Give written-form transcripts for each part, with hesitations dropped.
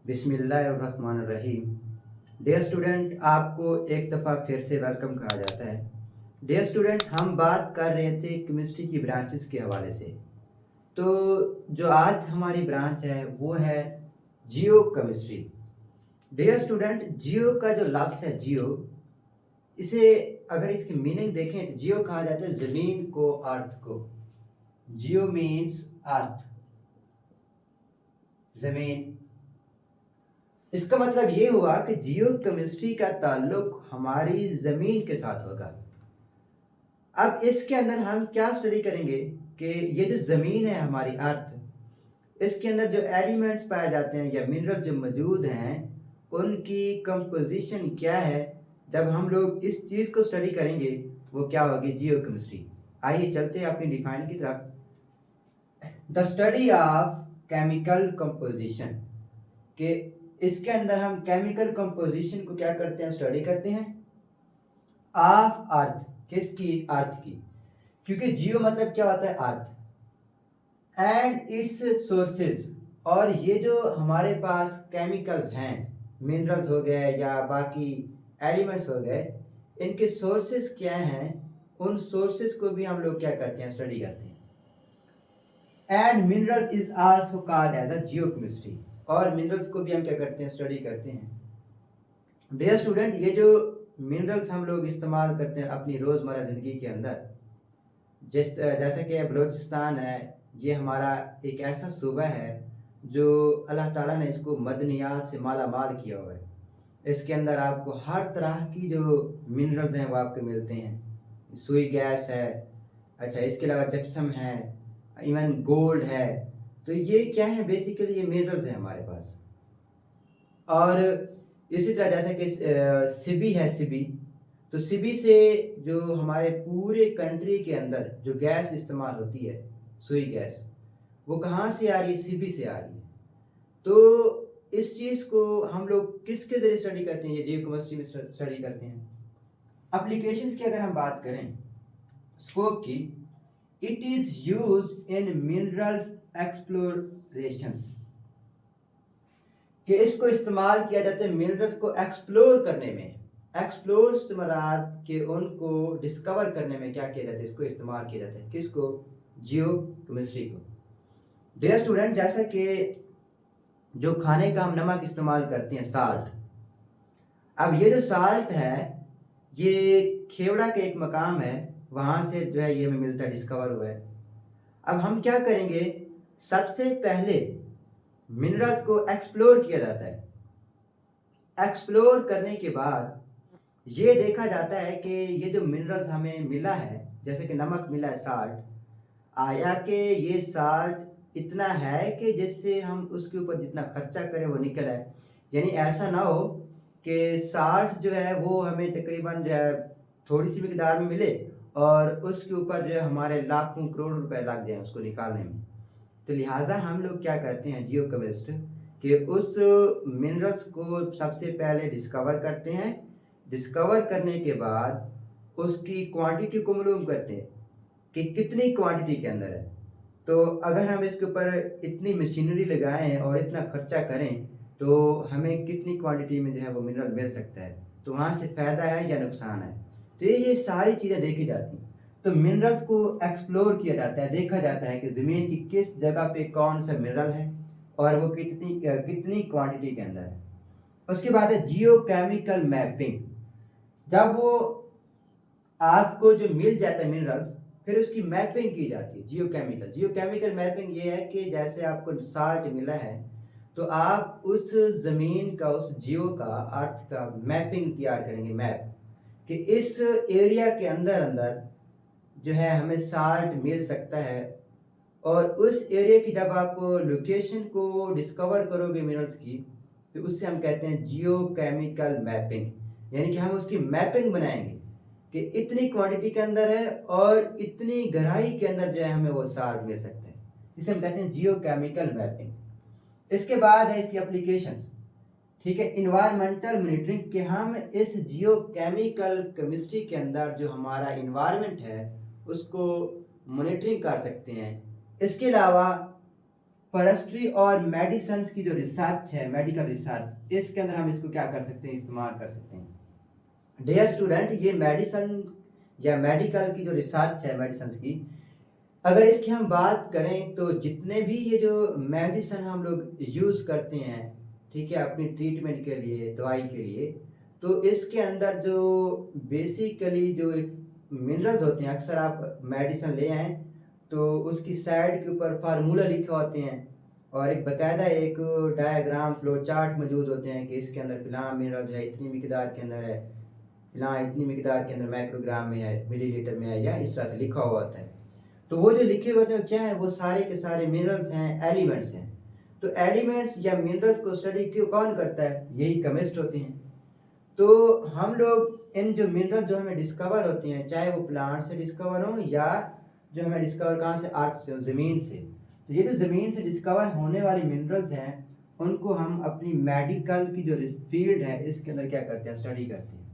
बिस्मिल्लाहिर्रहमानिर्रहीम। Dear student, आपको एक दफ़ा फिर से वेलकम कहा जाता है। डियर स्टूडेंट, हम बात कर रहे थे केमिस्ट्री की ब्रांचेस के हवाले से। तो जो आज हमारी ब्रांच है वो है जियो केमिस्ट्री। डियर स्टूडेंट, जियो का जो लफ्ज़ है जियो, इसे अगर इसकी मीनिंग देखें तो जियो कहा जाता है ज़मीन को, अर्थ को। जियो मीन्स अर्थ, ज़मीन। इसका मतलब ये हुआ कि जियो केमिस्ट्री का ताल्लुक हमारी ज़मीन के साथ होगा। अब इसके अंदर हम क्या स्टडी करेंगे कि ये जो ज़मीन है हमारी अर्थ, इसके अंदर जो एलिमेंट्स पाए जाते हैं या मिनरल जो मौजूद हैं, उनकी कंपोजिशन क्या है। जब हम लोग इस चीज़ को स्टडी करेंगे वो क्या होगी, जियो केमिस्ट्री। आइए चलते हैं अपनी डिफाइन की तरफ। The study of chemical composition, कि इसके अंदर हम केमिकल कंपोजिशन को क्या करते हैं, स्टडी करते हैं ऑफ अर्थ। किसकी? अर्थ की। क्योंकि जियो मतलब क्या होता है, अर्थ एंड इट्स सोर्सेज। और ये जो हमारे पास केमिकल्स हैं, मिनरल्स हो गए या बाकी एलिमेंट्स हो गए, इनके सोर्सेज क्या हैं, उन सोर्सेज को भी हम लोग क्या करते हैं, स्टडी करते हैं। And mineral is also called as a geochemistry. और मिनरल्स को भी हम क्या करते हैं, स्टडी करते हैं। डियर स्टूडेंट, ये जो मिनरल्स हम लोग इस्तेमाल करते हैं अपनी रोज़मर्रा ज़िंदगी के अंदर, जैसे कि बलूचिस्तान है, ये हमारा एक ऐसा सूबा है जो अल्लाह ताला ने इसको मदनियात से माला माल किया हुआ है। इसके अंदर आपको हर तरह की जो मिनरल्स हैं वो आपको मिलते हैं। सुई गैस है, अच्छा, इसके अलावा जिप्सम है, इवन गोल्ड है। तो ये क्या है, बेसिकली ये मिनरल्स हैं हमारे पास। और इसी तरह जैसे कि सिबी है, सिबी। तो सिबी से जो हमारे पूरे कंट्री के अंदर जो गैस इस्तेमाल होती है, सुई गैस, वो कहाँ से आ रही है, सिबी से आ रही है। तो इस चीज़ को हम लोग किसके ज़रिए स्टडी करते हैं, ये जियो केमिस्ट्री में स्टडी करते हैं। एप्लीकेशंस की अगर हम बात करें, स्कोप की, it is used in minerals explorations, कि इसको इस्तेमाल किया जाता है मिनरल्स को एक्सप्लोर करने में। एक्सप्लोर से मुराद कि उनको डिस्कवर करने में क्या किया जाता है, इसको इस्तेमाल किया जाता है। किसको? जियो केमिस्ट्री को। डियर स्टूडेंट, जैसा कि जो खाने का हम नमक इस्तेमाल करते हैं, साल्ट। अब ये जो साल्ट है, ये खेवड़ा के एक मकाम है, वहाँ से जो है ये हमें मिलता है, डिस्कवर हुआ है। अब हम क्या करेंगे, सबसे पहले मिनरल्स को एक्सप्लोर किया जाता है। एक्सप्लोर करने के बाद ये देखा जाता है कि ये जो मिनरल्स हमें मिला है, जैसे कि नमक मिला है, साल्ट आया, कि ये साल्ट इतना है कि जिससे हम उसके ऊपर जितना खर्चा करें वो निकल आए। यानी ऐसा ना हो कि साल्ट जो है वो हमें तकरीबन जो है थोड़ी सी मिकदार में मिले और उसके ऊपर जो है हमारे लाखों करोड़ रुपए लग जाए उसको निकालने में। तो लिहाजा हम लोग क्या करते हैं, जियो केमिस्ट, कि उस मिनरल्स को सबसे पहले डिस्कवर करते हैं। डिस्कवर करने के बाद उसकी क्वांटिटी को मालूम करते हैं कि कितनी क्वांटिटी के अंदर है। तो अगर हम इसके ऊपर इतनी मशीनरी लगाएं और इतना खर्चा करें तो हमें कितनी क्वांटिटी में जो है वो मिनरल मिल सकता है, तो वहाँ से फ़ायदा है या नुकसान है। तो ये सारी चीज़ें देखी जाती हैं। तो मिनरल्स को एक्सप्लोर किया जाता है, देखा जाता है कि ज़मीन की किस जगह पे कौन सा मिनरल है और वो कितनी कितनी क्वांटिटी के अंदर है। उसके बाद है जियो केमिकल मैपिंग। जब वो आपको जो मिल जाता है मिनरल्स, फिर उसकी मैपिंग की जाती है, जियो केमिकल मैपिंग ये है कि जैसे आपको साल्ट मिला है तो आप उस ज़मीन का, उस जियो का, अर्थ का मैपिंग तैयार करेंगे, मैप, कि इस एरिया के अंदर अंदर जो है हमें साल्ट मिल सकता है। और उस एरिया की जब आप लोकेशन को डिस्कवर करोगे मिनरल्स की, तो उससे हम कहते हैं जियो केमिकल मैपिंग। यानी कि हम उसकी मैपिंग बनाएंगे कि इतनी क्वांटिटी के अंदर है और इतनी गहराई के अंदर जो है हमें वो साल्ट मिल सकता है। इसे हम कहते हैं जियो केमिकल मैपिंग। इसके बाद है इसकी एप्लीकेशंस, ठीक है, इन्वायरमेंटल मॉनिटरिंग, कि हम इस जियो केमिकल केमिस्ट्री के अंदर जो हमारा इन्वायरमेंट है उसको मॉनिटरिंग कर सकते हैं। इसके अलावा फॉरेस्ट्री और मेडिसिन की जो रिसर्च है, मेडिकल रिसर्च, इसके अंदर हम इसको क्या कर सकते हैं, इस्तेमाल कर सकते हैं। डियर स्टूडेंट, ये मेडिसिन या मेडिकल की जो रिसर्च है मेडिसिन की, अगर इसकी हम बात करें तो जितने भी ये जो मेडिसिन हम लोग यूज़ करते हैं, ठीक है, अपनी ट्रीटमेंट के लिए, दवाई के लिए, तो इसके अंदर जो बेसिकली जो एक मिनरल्स होते हैं, अक्सर आप मेडिसिन ले आएँ तो उसकी साइड के ऊपर फार्मूला लिखे होते हैं और एक बाकायदा एक डायग्राम फ्लो चार्ट मौजूद होते हैं कि इसके अंदर फ़िलहाल मिनरल जो है इतनी मिकदार के अंदर है, फ़िलहाल इतनी मिकदार के अंदर माइक्रोग्राम में है, मिलीलीटर में है, या इस तरह से लिखा हुआ होता है। तो वो जो लिखे हुए होते हैं क्या है, वो सारे के सारे मिनरल्स हैं, एलिमेंट्स हैं। तो एलिमेंट्स या मिनरल्स को स्टडी क्यों कौन करता है, यही केमिस्ट होते हैं। तो हम लोग इन जो मिनरल जो हमें डिस्कवर होते हैं, चाहे वो प्लांट से डिस्कवर हो या जो हमें डिस्कवर कहाँ से, अर्थ से, ज़मीन से, तो ये जो ज़मीन से डिस्कवर होने वाली मिनरल्स हैं, उनको हम अपनी मेडिकल की जो फील्ड है इसके अंदर क्या करते हैं, स्टडी करते हैं।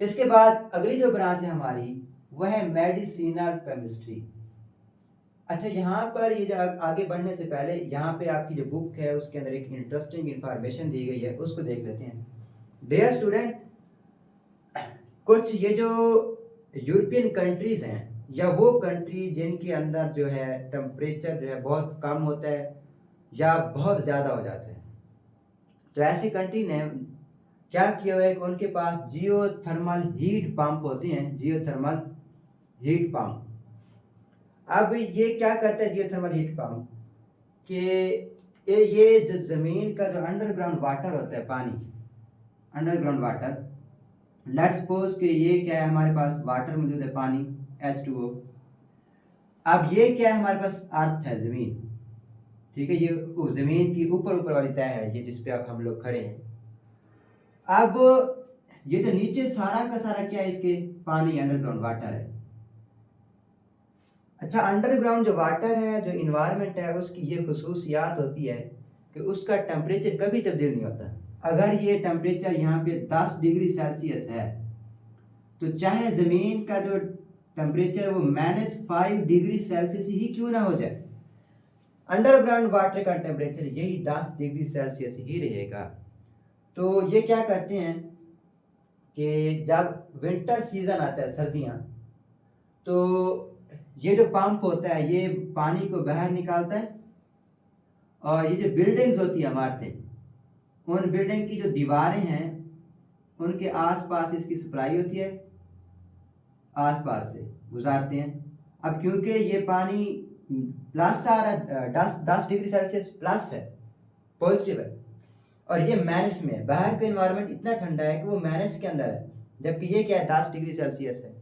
इसके बाद अगली जो ब्रांच है हमारी, वह है मेडिसिनल केमिस्ट्री। अच्छा, यहाँ पर ये जो आगे बढ़ने से पहले यहाँ पे आपकी जो बुक है उसके अंदर एक इंटरेस्टिंग इंफॉर्मेशन दी गई है, उसको देख लेते हैं। डियर स्टूडेंट, कुछ ये जो यूरोपियन कंट्रीज़ हैं या वो कंट्री जिनके अंदर जो है टेम्परेचर जो है बहुत कम होता है या बहुत ज़्यादा हो जाता है, तो ऐसी कंट्री ने क्या किया हुआ है कि उनके पास जियोथर्मल हीट पंप होते हैं, जियोथर्मल हीट पंप। अब ये क्या करता है जियोथर्मल हीट पंप कि ये जो ज़मीन का जो अंडरग्राउंड वाटर होता है, पानी, अंडरग्राउंड वाटर, लेट्स सपोज कि ये क्या है, हमारे पास वाटर मौजूद है, पानी H2O। अब ये क्या है, हमारे पास अर्थ है, ज़मीन, ठीक है, ये ज़मीन की ऊपर ऊपर वाली तय है, ये जिस पे अब हम लोग खड़े हैं। अब ये जो नीचे सारा का सारा क्या है, इसके पानी, अंडरग्राउंड वाटर है। अच्छा, अंडरग्राउंड जो वाटर है, जो इन्वायरमेंट है, उसकी ये खसूसियात होती है कि उसका टेम्परेचर कभी तब्दील नहीं होता। अगर ये टेम्परेचर यहाँ पे 10 डिग्री सेल्सियस है, तो चाहे ज़मीन का जो टेम्परेचर वो -5 डिग्री सेल्सियस ही क्यों ना हो जाए, अंडरग्राउंड वाटर का टेम्परेचर यही 10 डिग्री सेल्सियस ही रहेगा। तो ये क्या करते हैं कि जब विंटर सीज़न आता है, सर्दियाँ, तो ये जो पंप होता है ये पानी को बाहर निकालता है और ये जो बिल्डिंग्स होती है, इमारतें, उन बिल्डिंग की जो दीवारें हैं उनके आसपास इसकी सप्लाई होती है, आसपास से गुजारते हैं। अब क्योंकि ये पानी प्लस आ रहा, 10 डिग्री सेल्सियस प्लस है, पॉजिटिव है, और ये माइनस में है, बाहर का इन्वायरमेंट इतना ठंडा है कि वो माइनस के अंदर है, जबकि ये क्या है, 10 डिग्री सेल्सियस है।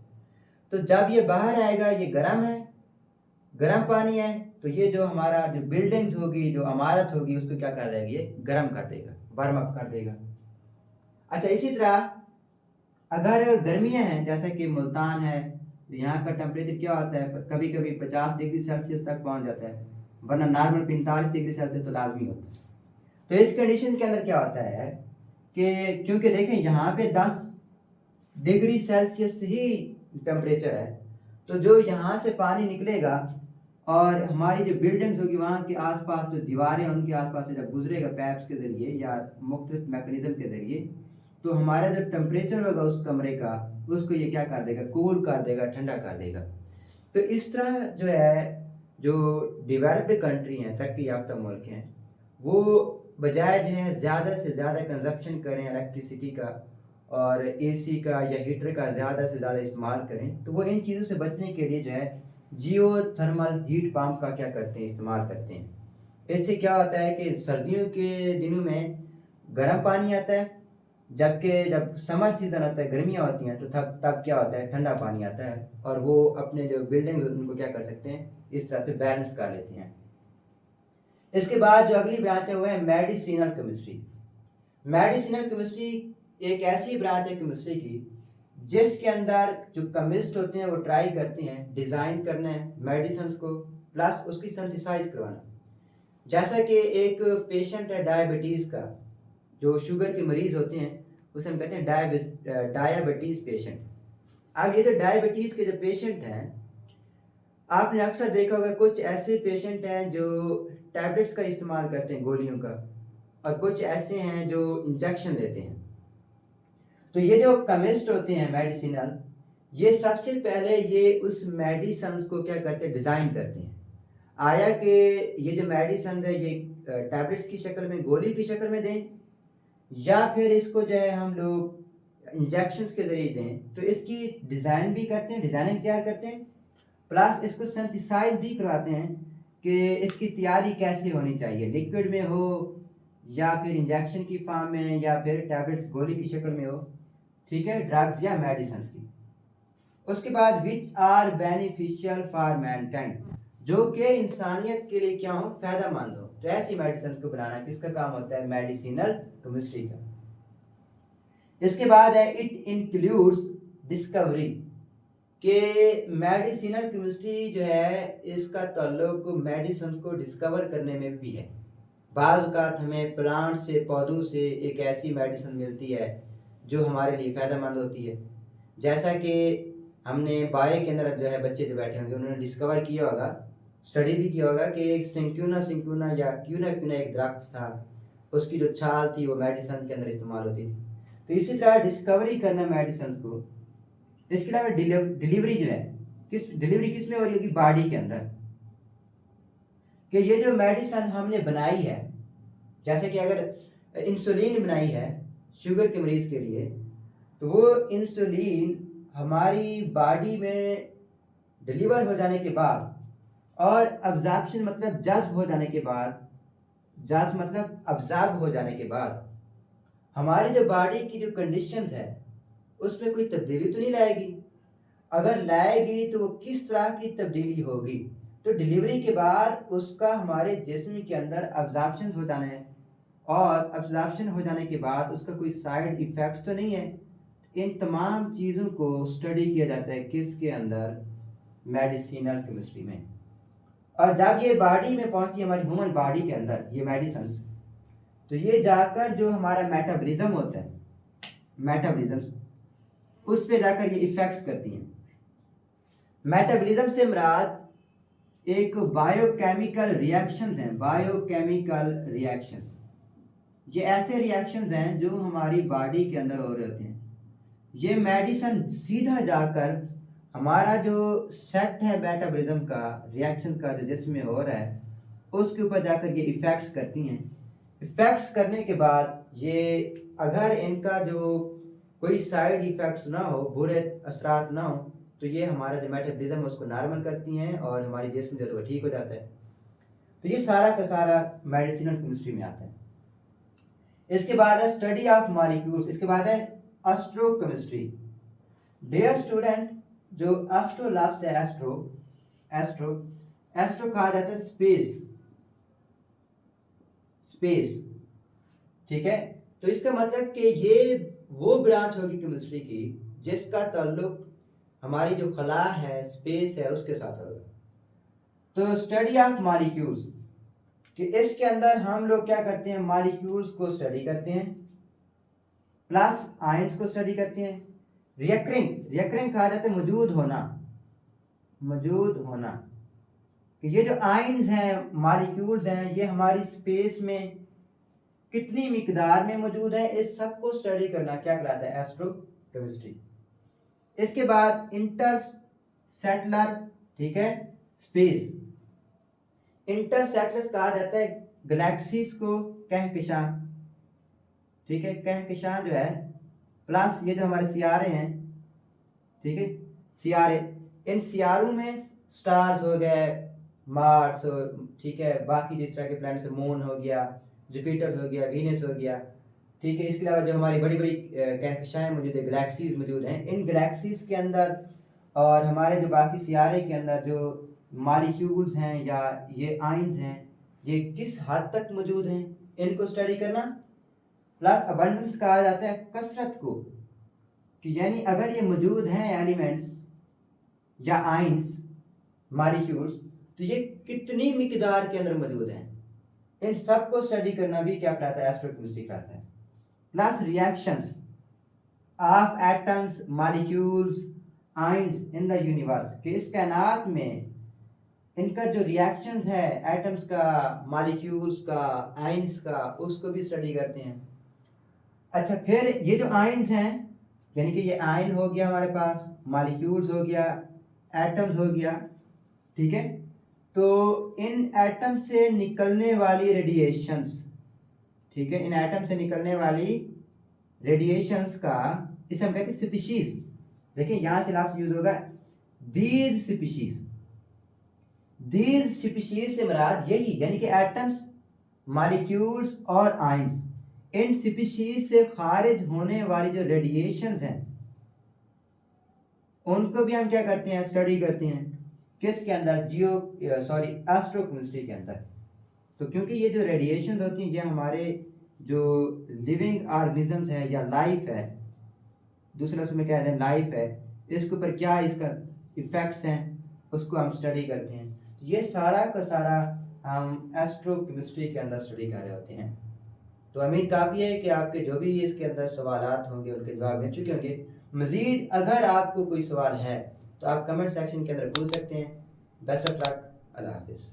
तो जब ये बाहर आएगा, ये गर्म है, गर्म पानी है, तो ये जो हमारा जो बिल्डिंग्स होगी, जो इमारत होगी, उसको क्या कर देगा, ये गर्म कर देगा, वार्म अप कर देगा। अच्छा, इसी तरह अगर गर्मियां हैं, जैसे कि मुल्तान है, तो यहाँ का टेम्परेचर क्या होता है, कभी कभी 50 डिग्री सेल्सियस तक पहुँच जाता है, वरना नॉर्मल 45 डिग्री सेल्सियस तो लाजमी होता है। तो इस कंडीशन के अंदर क्या होता है कि क्योंकि देखें यहाँ पे 10 डिग्री सेल्सियस ही टेम्परेचर है, तो जो यहाँ से पानी निकलेगा और हमारी जो बिल्डिंग्स होगी वहाँ के आसपास जो दीवारें हैं उनके आसपास से जब गुजरेगा पैप्स के ज़रिए या मुख्तलिफ मैकेनिज्म के ज़रिए, तो हमारा जो टेम्परेचर होगा उस कमरे का, उसको ये क्या कर देगा, कूल कर देगा, ठंडा कर देगा। तो इस तरह जो है, जो डेवलप्ड कंट्री हैं, तरक्की याफ्ता मुल्क हैं, वो बजाय जो है ज़्यादा से ज़्यादा कंजप्शन करें इलेक्ट्रिसिटी का और एसी का या हीटर का ज़्यादा से ज़्यादा इस्तेमाल करें, तो वो इन चीज़ों से बचने के लिए जो है जियोथर्मल हीट पंप का क्या करते हैं, इस्तेमाल करते हैं। इससे क्या होता है कि सर्दियों के दिनों में गर्म पानी आता है, जबकि जब समर सीज़न आता है, गर्मियाँ होती हैं, तो तब तब क्या होता है, ठंडा पानी आता है, और वो अपने जो बिल्डिंग्स उनको क्या कर सकते हैं, इस तरह से बैलेंस कर लेते हैं। इसके बाद जो अगली ब्रांच है वो है मेडिसिनल केमिस्ट्री। मेडिसिनल केमिस्ट्री एक ऐसी ब्रांच है केमिस्ट्री की जिसके अंदर जो केमिस्ट होते हैं वो ट्राई करते हैं डिज़ाइन करना है मेडिसिन को, प्लस उसकी सिंथेसाइज करवाना। जैसा कि एक पेशेंट है डायबिटीज़ का, जो शुगर के मरीज़ होते हैं, उसे हम कहते हैं डायबिटीज़ पेशेंट। अब ये जो डायबिटीज़ के जो पेशेंट हैं, आपने अक्सर देखा होगा कुछ ऐसे पेशेंट हैं जो टैबलेट्स का इस्तेमाल करते हैं, गोलियों का, और कुछ ऐसे हैं जो इंजेक्शन लेते हैं। तो ये जो केमिस्ट होते हैं मेडिसिनल, ये सबसे पहले ये उस मेडिसिन को क्या करते हैं, डिज़ाइन करते हैं। आया कि ये जो मेडिसिन है ये टैबलेट्स की शक्ल में, गोली की शक्ल में दें, या फिर इसको जो है हम लोग इंजेक्शंस के ज़रिए दें। तो इसकी डिज़ाइन भी करते हैं, डिज़ाइनिंग तैयार करते हैं, प्लस इसको सिंथेसाइज भी करवाते हैं कि इसकी तैयारी कैसे होनी चाहिए, लिक्विड में हो या फिर इंजेक्शन की फॉर्म में या फिर टैबलेट्स गोली की शक्ल में हो, ठीक है, ड्रग्स या मेडिसिन की। उसके बाद which are beneficial for mankind, जो कि इंसानियत के लिए क्या हो, फ़ायदेमंद हो। तो ऐसी मेडिसिन को बनाना किसका काम होता है, मेडिसिनल केमिस्ट्री का। इसके बाद है इट इंक्लूड्स डिस्कवरी, कि मेडिसिनल केमिस्ट्री जो है इसका ताल्लुक मेडिसिन को डिस्कवर करने में भी है। बाज़ औक़ात हमें प्लांट से, पौधों से एक ऐसी मेडिसिन मिलती है जो हमारे लिए फ़ायदेमंद होती है। जैसा कि हमने बायो के अंदर जो है बच्चे जो बैठे होंगे उन्होंने डिस्कवर किया होगा, स्टडी भी किया होगा कि एक सिंक्यूना या क्यूना एक दरख्त था, उसकी जो छाल थी वो मेडिसिन के अंदर इस्तेमाल होती थी। तो इसी तरह डिस्कवरी करना मेडिसिन को। इसके अलावा डिलीवरी जो है, डिलीवरी किस में हो रही होगी, बॉडी के अंदर, कि ये जो मेडिसिन हमने बनाई है, जैसे कि अगर इंसुलिन बनाई है शुगर के मरीज़ के लिए, तो वो इंसुलिन हमारी बॉडी में डिलीवर हो जाने के बाद और अब्जॉर्प्शन मतलब जज्ब हो जाने के बाद, जज्ब मतलब अब्जॉर्ब हो जाने के बाद हमारी जो बॉडी की जो कंडीशंस है उसमें कोई तब्दीली तो नहीं लाएगी। अगर लाएगी तो वो किस तरह की तब्दीली होगी, तो डिलीवरी के बाद उसका हमारे जिस्म के अंदर अब्जॉर्प्शन हो जाना है, और अब्जॉर्प्शन हो जाने के बाद उसका कोई साइड इफ़ेक्ट्स तो नहीं है। इन तमाम चीज़ों को स्टडी किया जाता है किसके अंदर, मेडिसिनल केमिस्ट्री में। और जब ये बॉडी में पहुंचती है हमारी ह्यूमन बॉडी के अंदर ये मेडिसिन, तो ये जाकर जो हमारा मेटाबॉलिज्म होता है, मेटाबॉलिज्म उस पे जाकर ये इफ़ेक्ट्स करती हैं। मेटाबॉलिज्म से मुराद एक बायोकेमिकल रिएक्शंस हैं, बायोकेमिकल रिएक्शंस। ये ऐसे रिएक्शंस हैं जो हमारी बॉडी के अंदर हो रहे होते हैं। ये मेडिसिन सीधा जाकर हमारा जो सेट है मेटाबॉलिज्म का, रिएक्शन का जो जिसमें हो रहा है, उसके ऊपर जाकर ये इफ़ेक्ट्स करती हैं। इफ़ेक्ट्स करने के बाद ये अगर इनका जो कोई साइड इफ़ेक्ट्स ना हो, बुरे असरात ना हो, तो ये हमारा जो मेटाबॉलिज्म है उसको नॉर्मल करती हैं और हमारी जिस्म जो है वो ठीक हो जाता है। तो ये सारा का सारा मेडिसिनल केमिस्ट्री में आता है। इसके बाद है स्टडी ऑफ मॉलिक्यूल्स, इसके बाद है एस्ट्रोकेमिस्ट्री। डियर स्टूडेंट, जो एस्ट्रो लफ्ज़ है, एस्ट्रो कहा जाता है स्पेस, ठीक है। तो इसका मतलब कि ये वो ब्रांच होगी केमिस्ट्री की जिसका ताल्लुक हमारी जो खला है, स्पेस है, उसके साथ होगा। तो स्टडी ऑफ मॉलिक्यूल्स, कि इसके अंदर हम लोग क्या करते हैं, मॉलिक्यूल्स को स्टडी करते हैं, प्लस आयंस को स्टडी करते हैं। रियकरिंग कहा जाता है मौजूद होना, कि ये जो आयंस हैं, मॉलिक्यूल्स हैं, ये हमारी स्पेस में कितनी मिकदार में मौजूद है, इस सब को स्टडी करना क्या कहलाता है, एस्ट्रोकेमिस्ट्री। इसके बाद इंटरस्टेलर, ठीक है, स्पेस। इंटरस्टेलर कहा जाता है गैलेक्सीज को, कहकशां, ठीक है, कहकशां जो है, प्लस ये जो हमारे सियारे हैं, ठीक है, सियारे, इन सियारों में स्टार्स हो गए, मार्स, ठीक है, बाकी जिस तरह के प्लैनेट्स, मून हो गया, जुपिटर हो गया, वीनस हो गया, ठीक है। इसके अलावा जो हमारी बड़ी बड़ी कहकशाएँ मौजूद है, गैलेक्सीज मौजूद हैं, इन गैलेक्सीज के अंदर और हमारे जो बाकी सियारे के अंदर जो मॉलिक्यूल्स हैं या ये आयंस हैं, ये किस हद तक मौजूद हैं, इनको स्टडी करना। प्लस अबंडेंस कहा जाता है कसरत को, कि यानी अगर ये मौजूद हैं एलिमेंट्स या आयंस, मॉलिक्यूल्स, तो ये कितनी मिकदार के अंदर मौजूद हैं, इन सब को स्टडी करना भी क्या कहलाता है, एस्ट्रोकेमिस्ट्री कहलाता है। Plus reactions of atoms, molecules, ions in the universe, कि इस कायनात में इनका जो रिएक्शंस है एटम्स का, मॉलिक्यूल्स का, आयंस का, उसको भी स्टडी करते हैं। अच्छा, फिर ये जो आयंस हैं, यानी कि ये आयन हो गया हमारे पास, मॉलिक्यूल्स हो गया, एटम्स हो गया, ठीक है। तो इन एटम से निकलने वाली रेडिएशंस, ठीक है, इन एटम से निकलने वाली रेडिएशंस का, इसे हम कहते हैं स्पीशीज। देखिए यहां से लास्ट यूज होगा दीज स्पीशीज। दीज स्पीशीज से मुराद यही, यानी कि एटम्स, मॉलिक्यूल्स और आयंस, इन स्पीशीज से खारिज होने वाली जो रेडिएशंस हैं उनको भी हम क्या करते हैं, स्टडी करते हैं। किसके अंदर, एस्ट्रोकेमिस्ट्री के अंदर। तो क्योंकि ये जो रेडिएशन होती हैं ये हमारे जो लिविंग ऑर्गेनिजम्स है या लाइफ है, दूसरा उसमें क्या है, लाइफ है, इसके ऊपर क्या इसका इफेक्ट्स हैं उसको हम स्टडी करते हैं। ये सारा का सारा हम एस्ट्रोकेमिस्ट्री के अंदर स्टडी कर रहे होते हैं। तो उम्मीद काफ़ी है कि आपके जो भी इसके अंदर सवालात होंगे उनके जवाब मिल चुके होंगे। मज़ीद अगर आपको कोई सवाल है तो आप कमेंट सेक्शन के अंदर पूछ सकते हैं। बेस्ट ऑफ लक, अल्लाह हाफिज़।